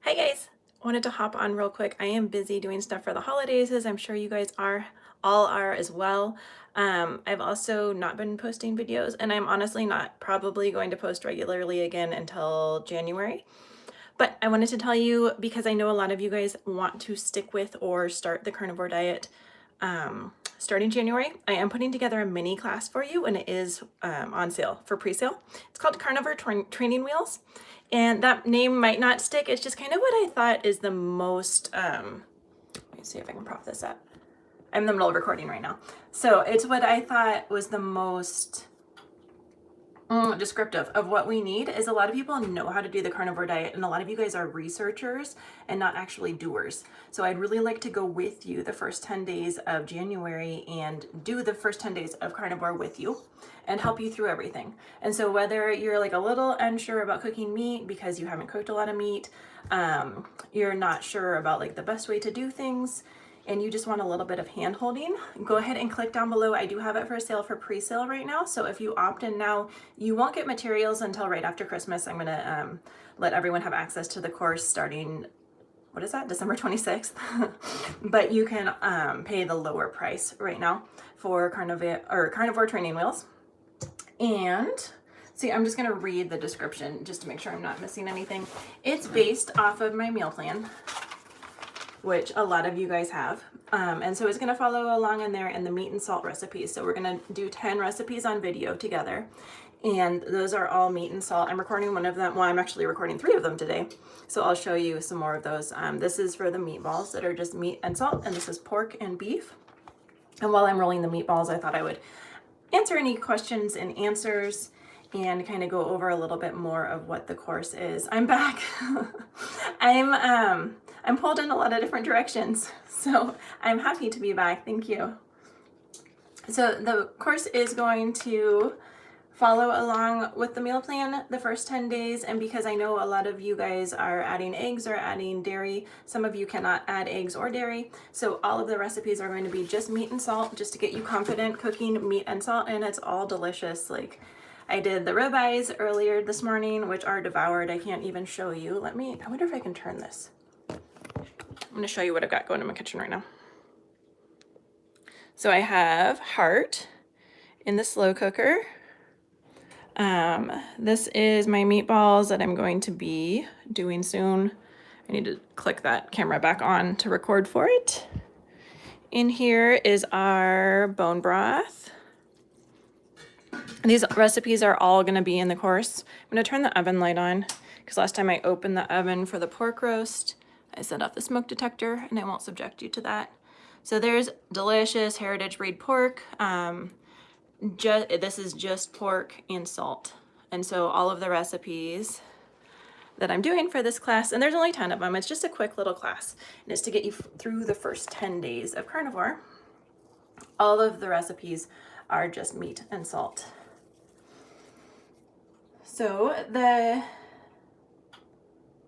Hi guys, wanted to hop on real quick. I am busy doing stuff for the holidays, as I'm sure you guys all are as well. I've also not been posting videos, and I'm honestly not probably going to post regularly again until January. But I wanted to tell you because I know a lot of you guys want to stick with or start the carnivore diet starting January. I am putting together a mini class for you, and it is on sale for pre-sale. It's called Carnivore Training Wheels, and that name might not stick. It's just kind of what I thought is the most, let me see if I can prop this up. I'm in the middle of recording right now. So it's what I thought was the most descriptive of what we need. Is a lot of people know how to do the carnivore diet, and a lot of you guys are researchers and not actually doers. So I'd really like to go with you the first 10 days of January and do the first 10 days of carnivore with you and help you through everything. And so whether you're like a little unsure about cooking meat because you haven't cooked a lot of meat, you're not sure about like the best way to do things, and you just want a little bit of hand holding, go ahead and click down below. I do have it for sale for pre-sale right now. So if you opt in now, you won't get materials until right after Christmas. I'm gonna let everyone have access to the course starting, what is that, December 26th? But you can pay the lower price right now for Carnivore Training Wheels. And see, I'm just gonna read the description just to make sure I'm not missing anything. It's based off of my meal plan, which a lot of you guys have. And so it's gonna follow along in there in the meat and salt recipes. So we're gonna do 10 recipes on video together. And those are all meat and salt. I'm recording one of them. Well, I'm actually recording 3 of them today. So I'll show you some more of those. This is for the meatballs that are just meat and salt, and this is pork and beef. And while I'm rolling the meatballs, I thought I would answer any questions and answers and kind of go over a little bit more of what the course is. I'm back. I'm pulled in a lot of different directions, so I'm happy to be back. Thank you. So the course is going to follow along with the meal plan the first 10 days. And because I know a lot of you guys are adding eggs or adding dairy, some of you cannot add eggs or dairy. So all of the recipes are going to be just meat and salt, just to get you confident cooking meat and salt. And it's all delicious. Like I did the ribeyes earlier this morning, which are devoured. I can't even show you. I wonder if I can turn this. I'm gonna show you what I've got going in my kitchen right now. So I have heart in the slow cooker. This is my meatballs that I'm going to be doing soon. I need to click that camera back on to record for it. In here is our bone broth. These recipes are all gonna be in the course. I'm gonna turn the oven light on because last time I opened the oven for the pork roast, I set off the smoke detector, and I won't subject you to that. So there's delicious heritage breed pork. This is just pork and salt. And so all of the recipes that I'm doing for this class, and there's only 10 of them, it's just a quick little class, and it's to get you through the first 10 days of carnivore. All of the recipes are just meat and salt. So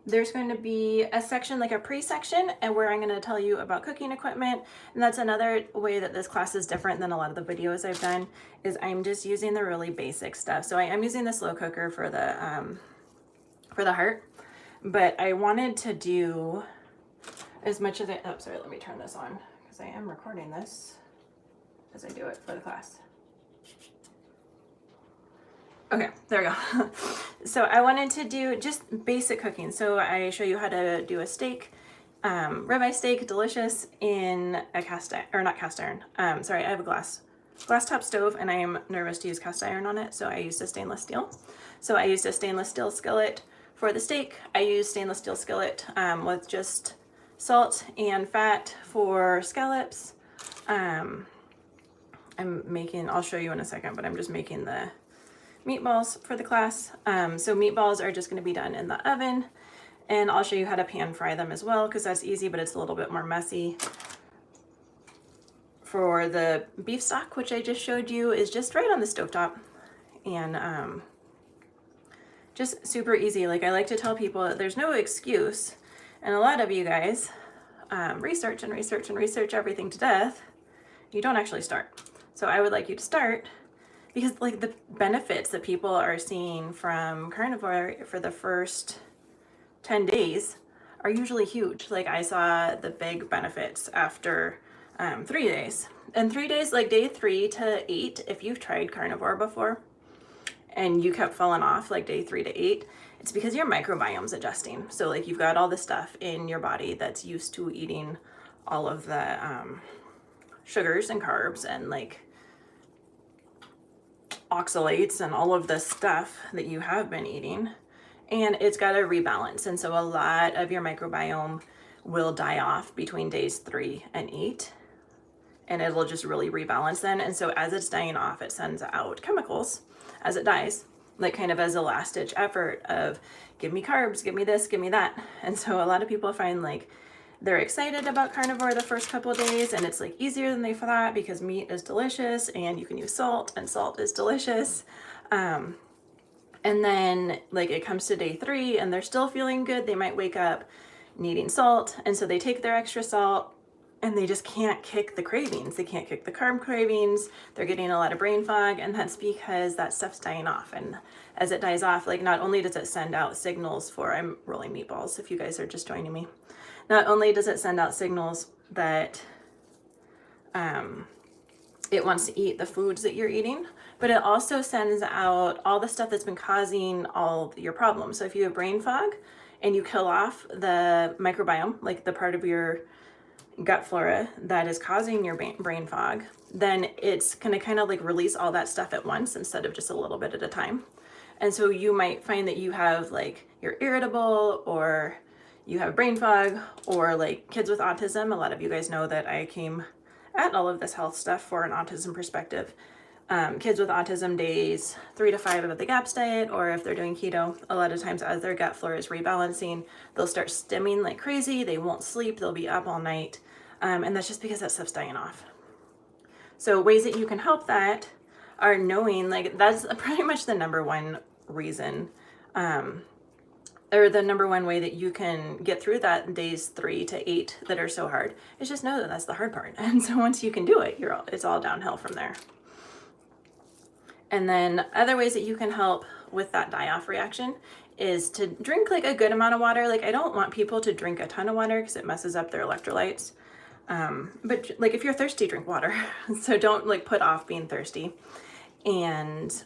there's going to be a section, like a pre-section, and where I'm going to tell you about cooking equipment. And that's another way that this class is different than a lot of the videos I've done, is I'm just using the really basic stuff. So I am using the slow cooker for the heart, but I wanted to do as much as oh, sorry, let me turn this on because I am recording this as I do it for the class. Okay, there we go. So I wanted to do just basic cooking. So I show you how to do a steak, ribeye steak, delicious, in a not cast iron. Sorry, I have a glass top stove, and I am nervous to use cast iron on it, so I used a stainless steel. So I used a stainless steel skillet for the steak. I used stainless steel skillet with just salt and fat for scallops. I'll show you in a second, but I'm just making the meatballs for the class. So meatballs are just going to be done in the oven, and I'll show you how to pan fry them as well, because that's easy, but it's a little bit more messy. For the beef stock, which I just showed you, is just right on the stovetop, and just super easy. Like I like to tell people, there's no excuse, and a lot of you guys research everything to death. You don't actually start. So I would like you to start, because like the benefits that people are seeing from carnivore for the first 10 days are usually huge. Like I saw the big benefits after 3 days. And 3 days, like day 3 to 8, if you've tried carnivore before and you kept falling off like day 3 to 8, it's because your microbiome's adjusting. So like you've got all the stuff in your body that's used to eating all of the sugars and carbs and like oxalates and all of the stuff that you have been eating, and it's got to rebalance. And so a lot of your microbiome will die off between days 3 and 8, and it'll just really rebalance then. And so as it's dying off, it sends out chemicals as it dies, like kind of as a last ditch effort of give me carbs, give me this, give me that. And so a lot of people find like they're excited about carnivore the first couple of days, and it's like easier than they thought because meat is delicious and you can use salt and salt is delicious. And then like it comes to day 3 and they're still feeling good. They might wake up needing salt, and so they take their extra salt and they just can't kick the cravings. They can't kick the carb cravings. They're getting a lot of brain fog, and that's because that stuff's dying off. And as it dies off, like not only does it send out signals for, I'm rolling meatballs if you guys are just joining me. Not only does it send out signals that it wants to eat the foods that you're eating, but it also sends out all the stuff that's been causing all your problems. So if you have brain fog and you kill off the microbiome, like the part of your gut flora that is causing your brain fog, then it's going to kind of like release all that stuff at once instead of just a little bit at a time. And so you might find that you have like you're irritable, or you have brain fog, or like kids with autism. A lot of you guys know that I came at all of this health stuff for an autism perspective. Kids with autism, days 3 to 5 of the GAPS diet, or if they're doing keto, a lot of times as their gut flora is rebalancing, they'll start stimming like crazy. They won't sleep. They'll be up all night. And that's just because that stuff's dying off. So ways that you can help that are knowing, like that's pretty much the number one reason, or the number one way that you can get through that days 3 to 8 that are so hard is just know that that's the hard part. And so once you can do it, it's all downhill from there. And then other ways that you can help with that die-off reaction is to drink like a good amount of water. Like I don't want people to drink a ton of water because it messes up their electrolytes. But like if you're thirsty, drink water. So don't like put off being thirsty. And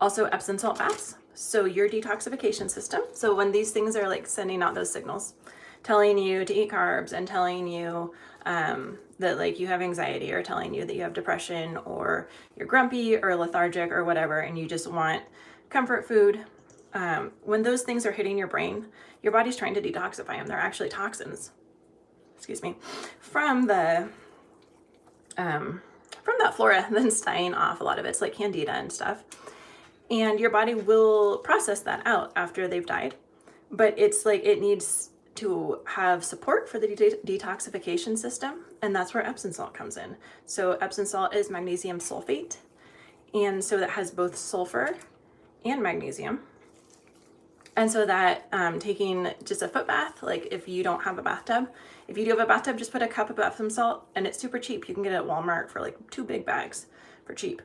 also Epsom salt baths. So your detoxification system. So when these things are like sending out those signals, telling you to eat carbs and telling you that like you have anxiety, or telling you that you have depression, or you're grumpy or lethargic or whatever, and you just want comfort food. When those things are hitting your brain, your body's trying to detoxify them. They're actually toxins, from that flora that's dying off. A lot of it's like candida and stuff. And your body will process that out after they've died. But it's like it needs to have support for the detoxification system, and that's where Epsom salt comes in. So Epsom salt is magnesium sulfate, and so that has both sulfur and magnesium. And so that taking just a foot bath, like if you don't have a bathtub, if you do have a bathtub, just put a cup of Epsom salt, and it's super cheap. You can get it at Walmart for like 2 big bags for cheap.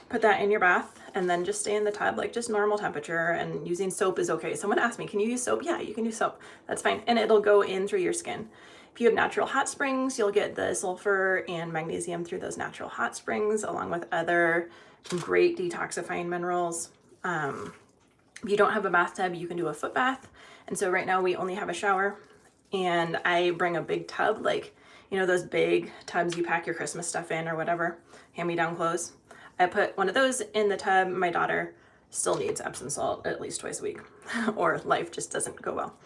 Put that in your bath, and then just stay in the tub, like just normal temperature, and using soap is okay. Someone asked me, can you use soap? Yeah, you can use soap. That's fine. And it'll go in through your skin. If you have natural hot springs, you'll get the sulfur and magnesium through those natural hot springs, along with other great detoxifying minerals. If you don't have a bathtub, you can do a foot bath. And so right now we only have a shower, and I bring a big tub, like, you know, those big tubs you pack your Christmas stuff in or whatever, hand-me-down clothes. I put one of those in the tub. My daughter still needs Epsom salt at least twice a week, or life just doesn't go well.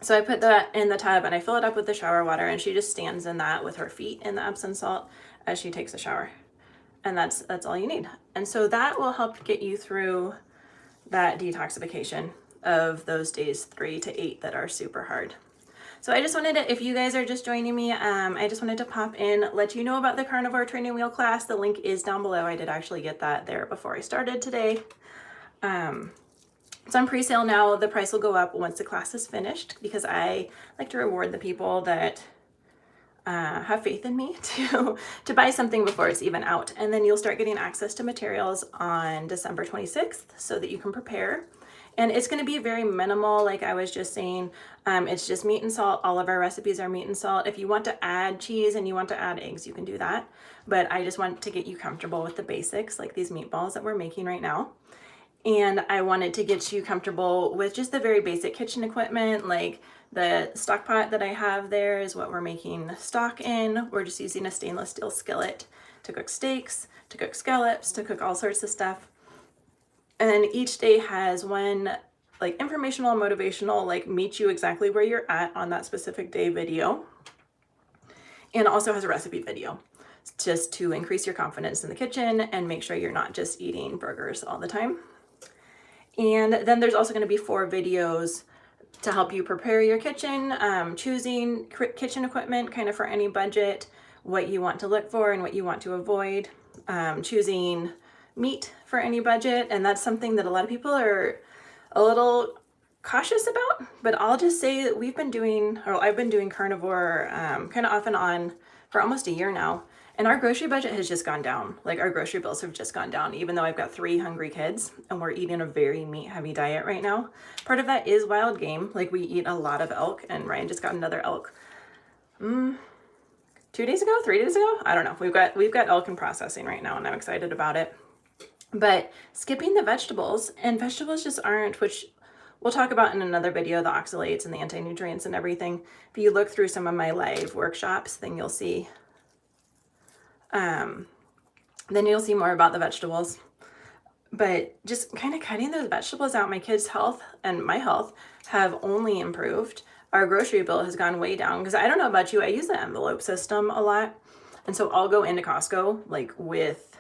So I put that in the tub and I fill it up with the shower water, and she just stands in that with her feet in the Epsom salt as she takes a shower. And that's all you need. And so that will help get you through that detoxification of those days 3 to 8 that are super hard. So I just wanted to, if you guys are just joining me, I just wanted to pop in, let you know about the Carnivore Training Wheel Class. The link is down below. I did actually get that there before I started today. It's on pre-sale now. The price will go up once the class is finished, because I like to reward the people that have faith in me to buy something before it's even out. And then you'll start getting access to materials on December 26th so that you can prepare. And it's going to be very minimal, like I was just saying. It's just meat and salt. All of our recipes are meat and salt. If you want to add cheese and you want to add eggs, you can do that. But I just want to get you comfortable with the basics, like these meatballs that we're making right now. And I wanted to get you comfortable with just the very basic kitchen equipment, like the stock pot that I have there is what we're making stock in. We're just using a stainless steel skillet to cook steaks, to cook scallops, to cook all sorts of stuff. And then each day has one like informational, motivational, like meet you exactly where you're at on that specific day video. And also has a recipe video just to increase your confidence in the kitchen and make sure you're not just eating burgers all the time. And then there's also going to be 4 videos to help you prepare your kitchen, choosing kitchen equipment kind of for any budget, what you want to look for and what you want to avoid, choosing meat for any budget. And that's something that a lot of people are a little cautious about, but I'll just say that I've been doing carnivore kind of off and on for almost a year now. And our grocery budget has just gone down. Like our grocery bills have just gone down, even though I've got 3 hungry kids and we're eating a very meat heavy diet right now. Part of that is wild game. Like we eat a lot of elk, and Ryan just got another elk 2 days ago, 3 days ago. I don't know. We've got elk in processing right now and I'm excited about it. But skipping the vegetables, and vegetables just aren't, which we'll talk about in another video, the oxalates and the anti-nutrients and everything. If you look through some of my live workshops, then you'll see more about the vegetables. But just kind of cutting those vegetables out, my kids' health and my health have only improved. Our grocery bill has gone way down because I don't know about you, I use the envelope system a lot. And so I'll go into Costco like with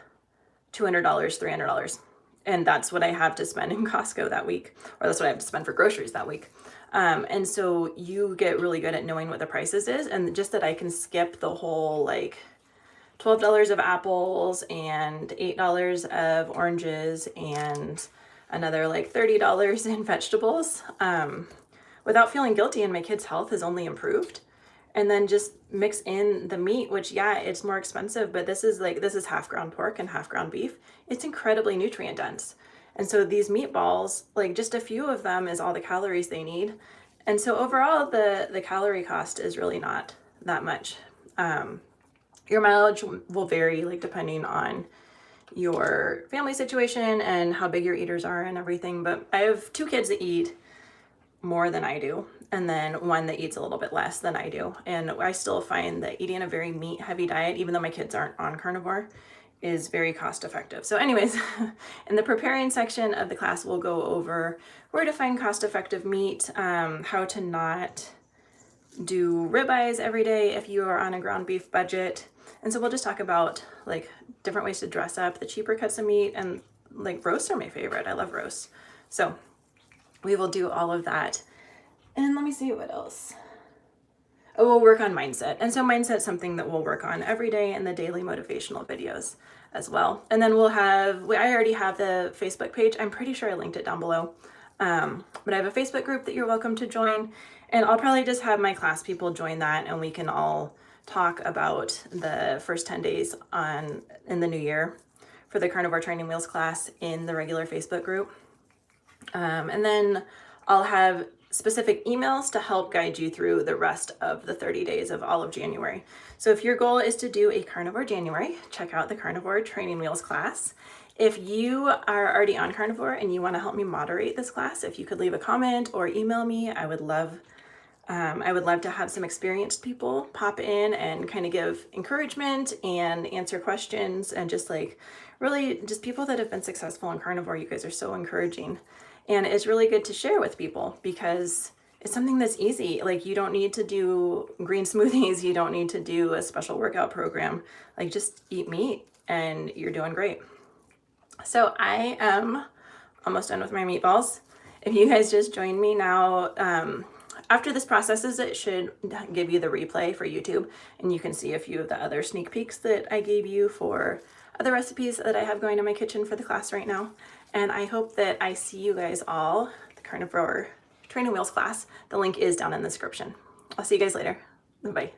$200, $300. And that's what I have to spend in Costco that week, or that's what I have to spend for groceries that week. And so you get really good at knowing what the prices is, and just that I can skip the whole like $12 of apples and $8 of oranges and another like $30 in vegetables without feeling guilty, and my kids' health has only improved. And then just mix in the meat, which yeah, it's more expensive, but this is half ground pork and half ground beef. It's incredibly nutrient dense. And so these meatballs, like just a few of them is all the calories they need. And so overall the calorie cost is really not that much. Your mileage will vary like depending on your family situation and how big your eaters are and everything. But I have 2 kids that eat more than I do, and then one that eats a little bit less than I do. And I still find that eating a very meat heavy diet, even though my kids aren't on carnivore, is very cost effective. So anyways, in the preparing section of the class, we'll go over where to find cost effective meat, how to not do ribeyes every day if you are on a ground beef budget. And so we'll just talk about like different ways to dress up the cheaper cuts of meat, and like roasts are my favorite. I love roasts. So we will do all of that. And let me see what else. Oh, we'll work on mindset. And so mindset's something that we'll work on every day in the daily motivational videos as well. And then I already have the Facebook page. I'm pretty sure I linked it down below. But I have a Facebook group that you're welcome to join. And I'll probably just have my class people join that, and we can all talk about the first 10 days in the new year for the Carnivore Training Wheels class in the regular Facebook group. And then I'll have specific emails to help guide you through the rest of the 30 days of all of January. So if your goal is to do a Carnivore January, check out the Carnivore Training Wheels class. If you are already on Carnivore and you want to help me moderate this class, if you could leave a comment or email me, I would love to have some experienced people pop in and kind of give encouragement and answer questions, and just like really just people that have been successful in carnivore. You guys are so encouraging, and it's really good to share with people because it's something that's easy. Like you don't need to do green smoothies. You don't need to do a special workout program. Like just eat meat and you're doing great. So I am almost done with my meatballs. If you guys just joined me now, after this processes, it should give you the replay for YouTube, and you can see a few of the other sneak peeks that I gave you for other recipes that I have going in my kitchen for the class right now. And I hope that I see you guys all at the Carnivore Training Wheels class. The link is down in the description. I'll see you guys later. Bye.